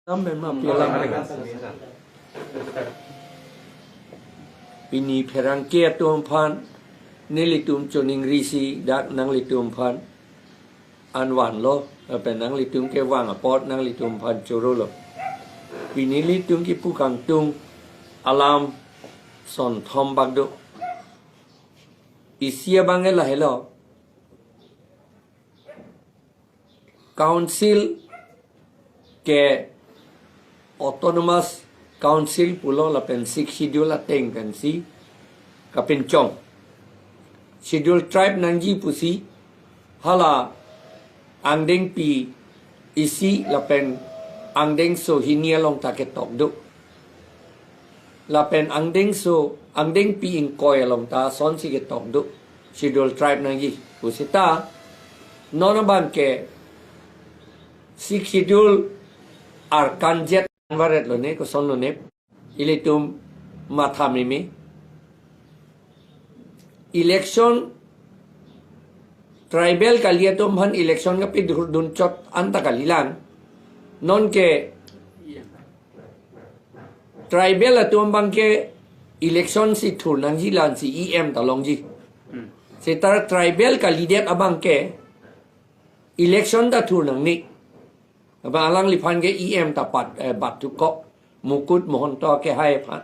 Sampai mah piala mereka. Ini pherangke tuampan, nilitum coning risi dak nang litum pan, anwan lo, apa nang litum ke wang apot nang litum pan coro lo. Ini litum ki pukang tung, alam, somthom bagdo. Isia bangel lah hello. Council ke autonomous council pulo la pen six schedule la teng pen si kapin chong schedule tribe nangji pusi hala angdeng pi isi la pen angdeng so hinia long taket tok do la pen angdeng so angdeng pi in koi long ta son si ke tok do schedule tribe nangji pusi ta nonaban ke six schedule ar kanjet Varet lo ne ko son lo ne ilitum mathamimi election tribal kaliatum han election ka pi dun chot anta kalilan non ke tribal atum bang ke election si thur nang ji lan si em ta long ji se tar tribal kalidet abang ke election da thur nang ni Abang alang lipan ke em tapat bat tu kok mukut mohon to ke hai pan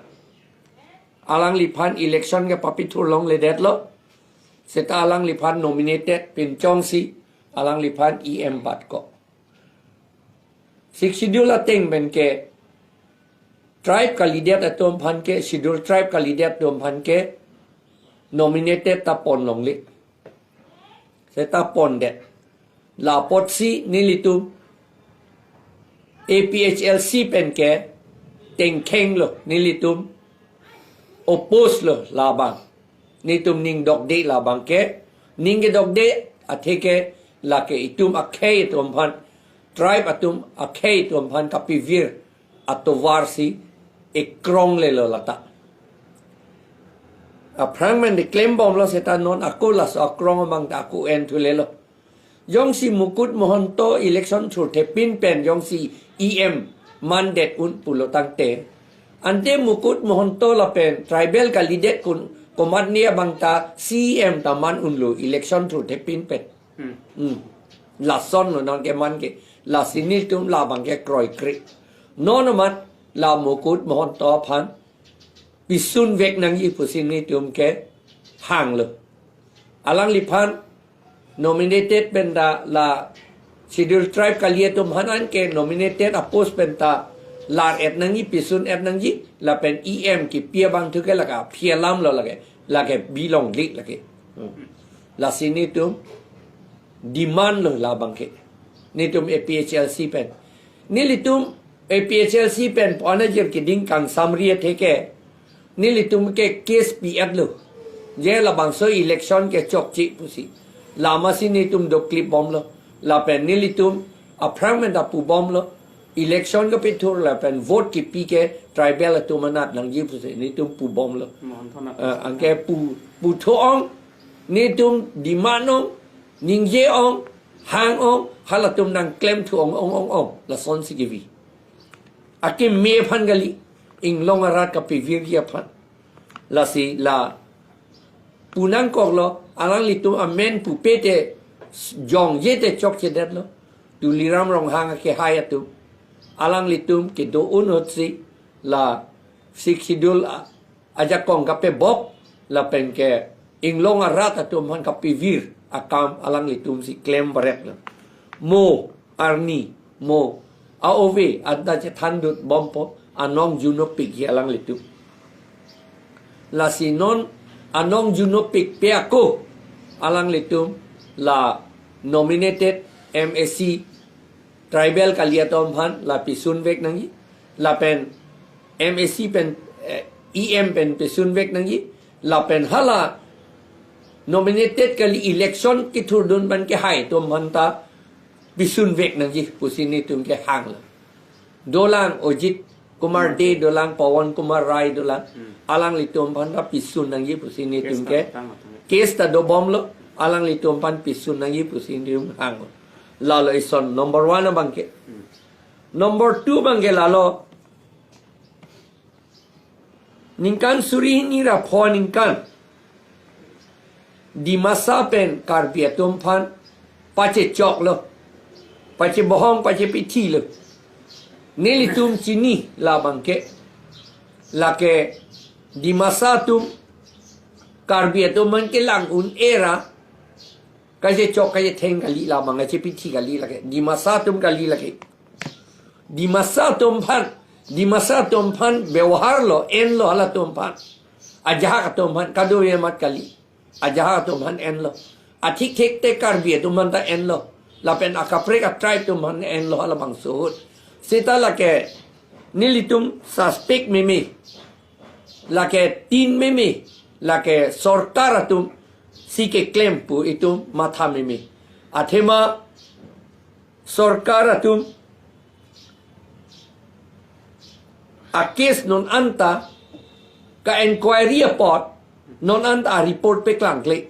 alang lipan election ke papitur long ledet lo seta alang lipan nominated pin chong si alang lipan em bat kok sik schedule ateng ben ke tribe kalidet atom pan ke schedule tribe kalidet atom pan ke nominated tapon long lik seta pon det la pot si nilitum APHLC pen ke teng keng lo nilitum oppose lo labang nitum ning dok de labang ke ning ke dok de atheke la ke itum akhei tum phan tribe atum akhei tum phan kapivir atovar si ekrong le lo lata a fragment de claim bom lo seta non akola so akrong bang ta ku en thu le lo yong si mukut mohon to election thur the pin pen yong si em mandat un pulo tangte ante mukut mohon to la pen tribal candidate kun komat nia bangta cm taman unlu election thur the pin pen la son no non ke man ke la sinil tum la bang ke kroi kri non mat la mukut mohon to phan pisun vek nang yi pusini tum ke hang lo alang lipan nominated benda la schedule tribe kaliatum hanan ke nominated apos benda lar et nangi pisun et nangi la pen em ki pia bang tu ke la ka pia lam lo la ke bilong lik la ke la sini tum demand lo la bang ke ni tum APHLC pen ni litum APHLC pen panajer ki ding kang samria theke ni litum ke case pf lo je la bang so election ke chok chi pusi lama sini tum do clip bom lo la pen nilitum appointment apu bom lo election ka pitur la pen vote ki pi ke tribal tu manat nang ji puse ni tum pu bom lo angke pu thong ni tum dimanong ningje ong hang ong halatum nang claim thu ong la son si givi ake me phan gali ing long arat ka pi vir ya phan la si la punang kok lo alang litum amen pu pete jong yete chok chedet lo tu liram rong hang ke hayatu alang litum ke do unot si la siksidul aja kong kape bok la pen ke inglong arat atum han kapi vir akam alang litum si claim baret lo mo arni mo aov adda che thandut bompo anong juno pik hi alang litum la sinon anong juno pik pe ako alang litum la nominated MSC tribal kaliatom phan la pisun vek nangi la pen MSC pen em pen pisun vek nangi la pen hala nominated kali election ki thurdun ban ke hai tom hanta pisun vek nangi pusini tum ke hang la dolang ojit kumar de dolang pawan kumar rai dolang alang litum phan ta pisun nangi pusini tum ke case ta do bom lo alang litum pan pisun nangi pusin dium hang la lo ison number 1 abang ke Nomor 2 bangge lalo. Ningkan suri ni rapo ningkan. Di masa pen karbia tumpan. Pace cok lo. Pace bohong, pace piti lo. Nili tum sini la bangke. Lake di masa tum karbia tum ke lang un era. Kaje cok kaje teng kali la bang kaje piti kali lake. Di masa tum kali lake. Di masa tumpan व्यवहार लो एन लो हला tumpan ajaha ka tumpan kado ye mat kali ajaha tumpan en lo athik thik te kar bia tumpan ta en lo la pen akapre ka tribe tumpan en lo hala bang suhut sita la ke nilitum suspect meme la ke tin meme la ke sorkar tum si ke claim pu itu matha meme athema sorkar tum a case non anta ka inquiry report non anta report pe klang kle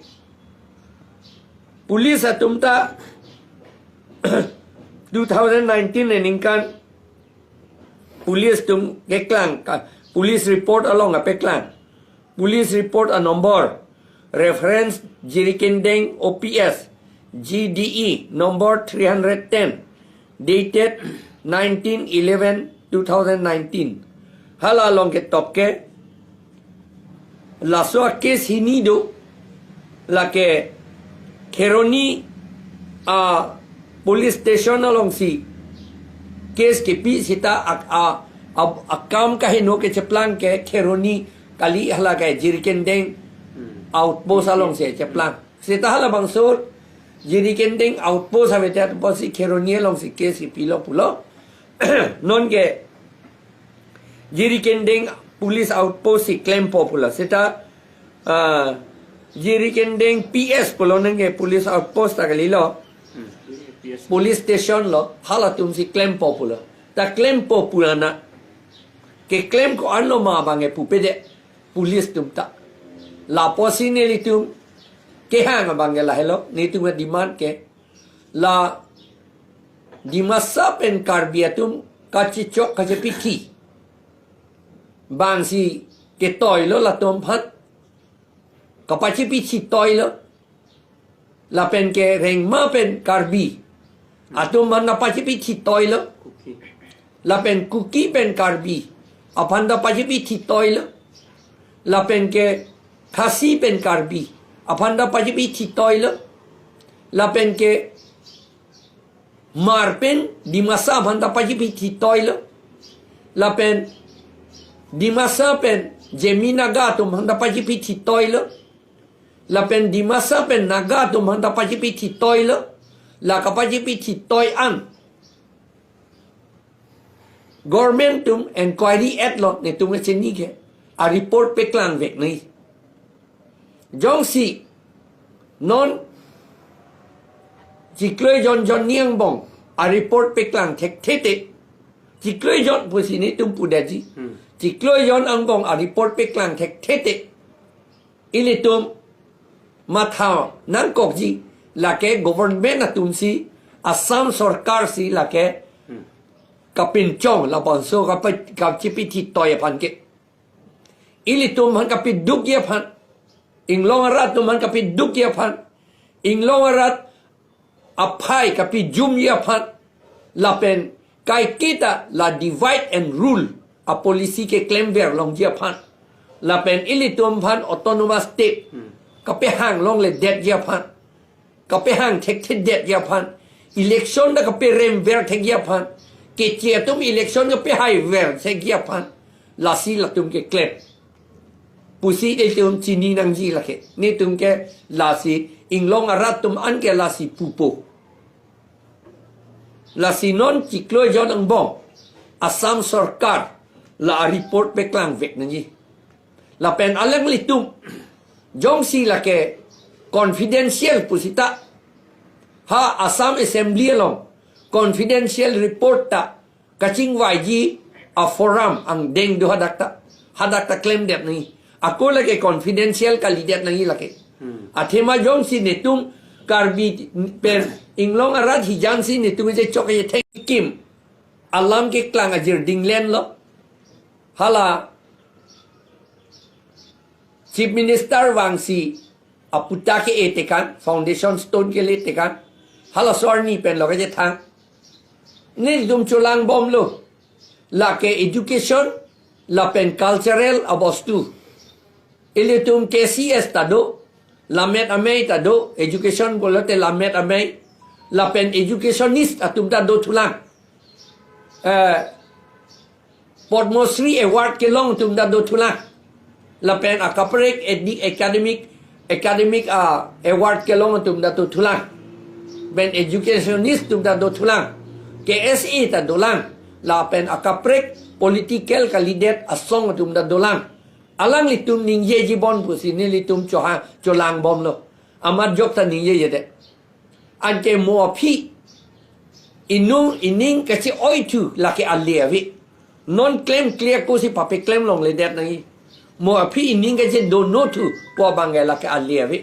police atumta 2019 eninkan police tum ke klang police report along a pe klang police report a number reference jirikendeng OPS GDE number 310 dated 19/11/2019 hala long ke top ke la so case hinido la ke Kheroni a police station along si case ke pi sita akam ka hino ke cheplang ke Kheroni kali hala ke jirikendeng outpost along se cheplang sita hala bang sur jirikendeng outpost have that posi Kheroni along si case pilo pulo non ke Jirikendeng police outpost si claim popular seta Jirikendeng PS pulo nenge police outpost takali lo police station lo halatum si claim popular ta claim popular na ke claim ko anlo ma bange pupede police tum ta la posi ne litum ke hang bange la hello ni tum demand ke la di masa pen karbiatum kachicok kachepiki bang si ke toy lo la tom phat kapachi pi chi toy lo la pen ke reng ma pen karbi atum man na pachi pi chi toy lo la pen cookie pen karbi apanda pachi pi chi toy lo la pen ke khasi pen karbi apanda pachi pi chi toy lo la pen ke mar pen di masa apanda pachi pi chi toy lo la pen di masa pen jemina gatum handa paji piti toilo la pen di masa pen nagatum handa paji piti toilo la kapaji piti toy an governmentum inquiry at lo ne tum cheni ke a report pe klang vek nei jong si non jikloi jon niang bong a report pe klang thek thete jikloi jon pusini tum pudaji Jikloi yon angbong a report pe klang thek thete ilitum mathao nang kokji la ke government atum si Assam sarkar si la ke kapin chong la bonso ka chipiti toy pan ke ilitum han kapit duk ye pan inglong rat tum han kapit duk ye pan inglong rat aphai kapit jum ye pan la pen kai kita la divide and rule a polisi ke claim ver long dia phan la pen ilitum phan autonomous state kape hang long le det dia phan kape hang thek thek det dia phan election da kape rem ver thek dia phan ke che tum election kape hai ver thek dia phan la si la tum ke claim pusi de tum chini nang ji la ke ni tum ke la si inglong arat tum an ke la si pupo la si non chiklo jon ang bong Assam sarkar la report pe klang vek nanji la pen alang litum jong si la ke confidential pusita ha Assam assembly long confidential report ta kaching waiji a forum ang deng do hadakta claim det ni ako la ke confidential kalidet nangi la ke athema jong si netum karbi pen inglong arat hijan si netum je chok ye thank kim alam ke klang ajir dinglen lo hala chief minister wangsi aphuthak ke etekan foundation stone ke le tekan hala sorni pen lo ke thang ni dum chulang bom lo la ke education la pen cultural abostu ilitum KCS tado lamet amai tado education bolote lamet amai la pen educationist atum tado tulang Podmosri award ke long tum tado tulang la pen akaprek academic award ke long tum tado tulang ben educationist tum tado tulang KSE tado lang la pen akaprek political kandidat asong tum tado lang alang litum ningye jibon pusini litum cholang bom lo amat jok ta ningye yede ante mo phi ining kachi oitu lake alevi non claim clear ko si pape claim long le det nang mo phi ining kachi do no tu po bangai lake alevi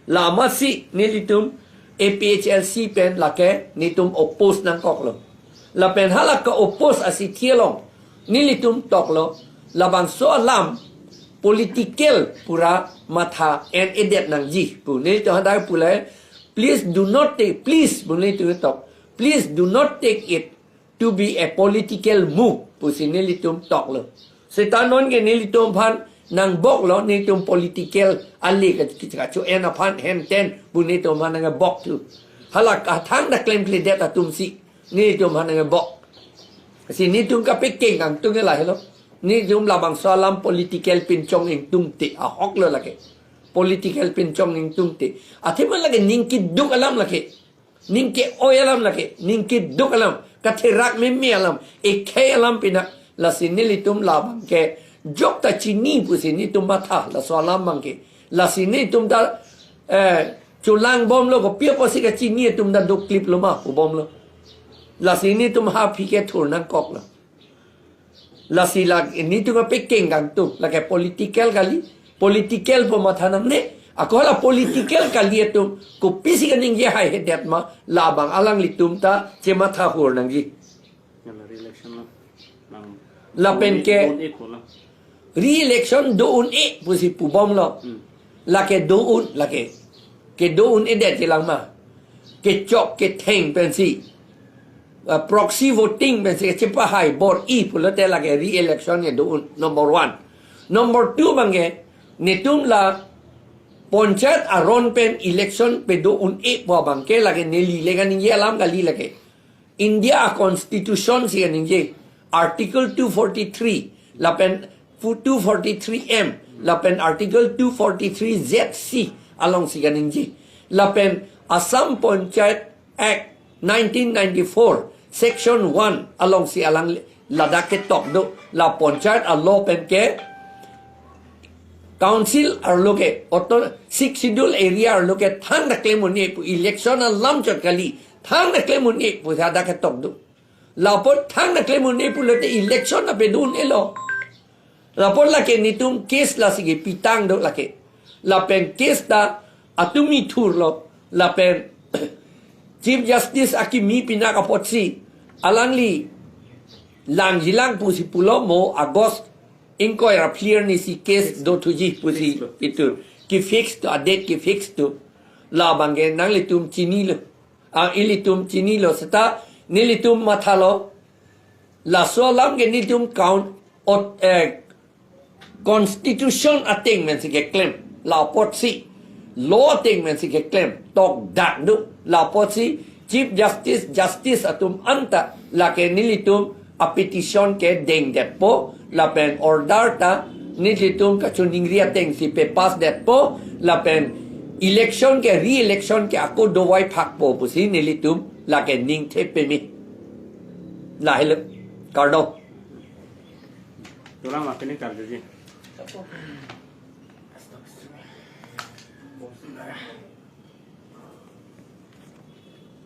la masi ni litum APHLC pen lake nitum oppose nang kok lo la pen halak ka oppose asi thielong ni litum tok lo la bang so alam political pura matha and edet nang ji pu ni to hadai pulai please do not take please bunle tu tok please do not take it to be a political move pu sinilitum tok lo setanon ke nilitum phan nang bok lo nitum political ali ka chu en phan hen ten bu ni to man nang bok tu halak ka thang da claim ple det atum si ni to man nang bok sini tum ka pe king ang tu ke lai lo ni jum labang salam political pin chong ing tung ti a hok lo lake political pin chong ing tung ti athiman lake ningki duk alam lake ningki oy alam lake ningki duk alam kathirak me me alam ekhe alam pina la sinili tum labang ke jok ta chini pu sini tum matha la salam mang ke la sini tum da chulang bom lo ko pia posi ka chini tum da duk clip lo ma ko bom lo la sini tum ha phi ke thur nang kok lo la sila ini tu ka peking gang tu la ke political po mathanam ne ako la political kali tu ko pisi ka ning ye hai hedet ma labang alang litum ta che matha hur nang ji la pen ke re-election do un e pusi pu bom lo la ke do un la ke do un edet ke lang ma ke chok ke theng pen si proxy voting ben se chepa hai bor e pulote lage re-election ye do number 1 number 2 bange netum la ponchayat aron pen election pe do un e po bangke lage neli lega ninge alam gali lage India constitution si ninge article 243 la pen 243m la pen article 243 ZC along si ninge la pen Assam Panchayat Act 1994 Section 1 along si alang ladak ke tok do la panchayat a law pen ke council ar loke auto 6 schedule area ar loke thang da claim ni pu election a lam chot kali thang da claim ni pu da ke tok do la pot thang da claim ni pu lote election na pe dun elo la pot la ke nitum case la si pitang do la ke la pen case da atumi thur lo la pen Chief Justice Akimi Pinaka Potsi Alangli Lang Jilang Pusi Pulo Mo Agost Inquire clear ni si case do tuji pusi itu ki fix to adet ki fix to la bange nang litum chini lo ilitum chini lo seta nilitum mathalo la solam ge nilitum count constitution ating men si ke claim la potsi law ting men si ke claim tok dak du la potsi chief justice atum anta la ke nilitum a petition ke deng det po la pen order ta nilitum ka chuningria teng si pe pass det po la pen election ke re-election ke ako dowai phak po pusi nilitum la ke ning the pe mi la hele kardo Tulang makin ni kardo ji.